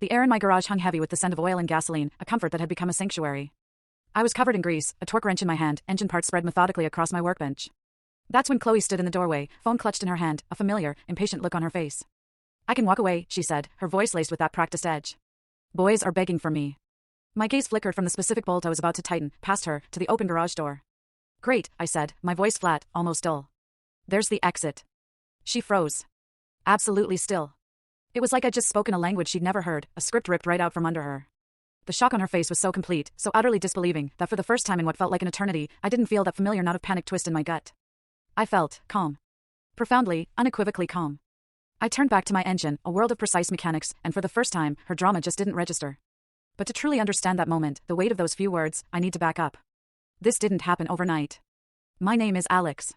The air in my garage hung heavy with the scent of oil and gasoline, a comfort that had become a sanctuary. I was covered in grease, a torque wrench in my hand, engine parts spread methodically across my workbench. That's when Chloe stood in the doorway, phone clutched in her hand, a familiar, impatient look on her face. "I can walk away," she said, her voice laced with that practiced edge. "Boys are begging for me." My gaze flickered from the specific bolt I was about to tighten, past her, to the open garage door. "Great," I said, my voice flat, almost dull. "There's the exit." She froze. Absolutely still. It was like I'd just spoken a language she'd never heard, a script ripped right out from under her. The shock on her face was so complete, so utterly disbelieving, that for the first time in what felt like an eternity, I didn't feel that familiar knot of panic twist in my gut. I felt calm. Profoundly, unequivocally calm. I turned back to my engine, a world of precise mechanics, and for the first time, her drama just didn't register. But to truly understand that moment, the weight of those few words, I need to back up. This didn't happen overnight. My name is Alex.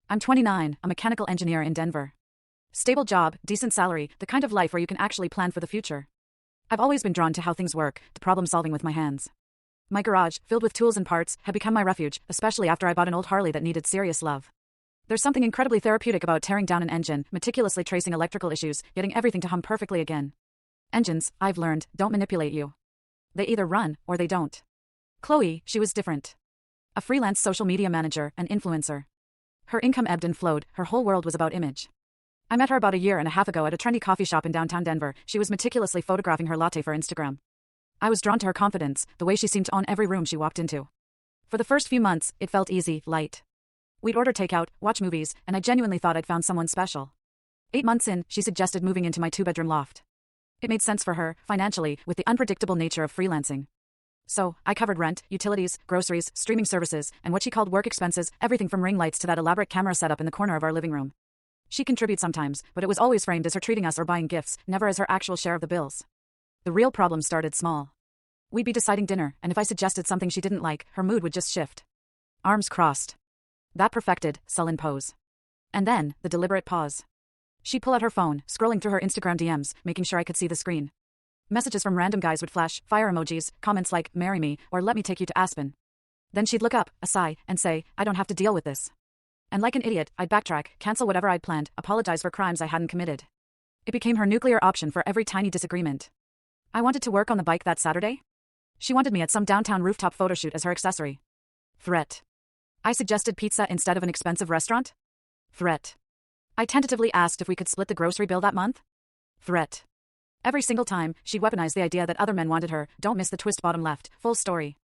I'm 29, a mechanical engineer in Denver. Stable job, decent salary, the kind of life where you can actually plan for the future. I've always been drawn to how things work, to problem solving with my hands. My garage, filled with tools and parts, had become my refuge, especially after I bought an old Harley that needed serious love. There's something incredibly therapeutic about tearing down an engine, meticulously tracing electrical issues, getting everything to hum perfectly again. Engines, I've learned, don't manipulate you. They either run, or they don't. Chloe, she was different. A freelance social media manager, an influencer. Her income ebbed and flowed, her whole world was about image. I met her about a year and a half ago at a trendy coffee shop in downtown Denver. She was meticulously photographing her latte for Instagram. I was drawn to her confidence, the way she seemed to own every room she walked into. For the first few months, it felt easy, light. We'd order takeout, watch movies, and I genuinely thought I'd found someone special. 8 months in, she suggested moving into my 2-bedroom loft. It made sense for her, financially, with the unpredictable nature of freelancing. So, I covered rent, utilities, groceries, streaming services, and what she called work expenses, everything from ring lights to that elaborate camera setup in the corner of our living room. She'd contribute sometimes, but it was always framed as her treating us or buying gifts, never as her actual share of the bills. The real problem started small. We'd be deciding dinner, and if I suggested something she didn't like, her mood would just shift. Arms crossed. That perfected, sullen pose. And then, the deliberate pause. She'd pull out her phone, scrolling through her Instagram DMs, making sure I could see the screen. Messages from random guys would flash, fire emojis, comments like, "Marry me," or "Let me take you to Aspen." Then she'd look up, a sigh, and say, "I don't have to deal with this." And like an idiot, I'd backtrack, cancel whatever I'd planned, apologize for crimes I hadn't committed. It became her nuclear option for every tiny disagreement. I wanted to work on the bike that Saturday. She wanted me at some downtown rooftop photoshoot as her accessory. Threat. I suggested pizza instead of an expensive restaurant. Threat. I tentatively asked if we could split the grocery bill that month. Threat. Every single time, she'd weaponize the idea that other men wanted her, don't miss the twist bottom left, full story.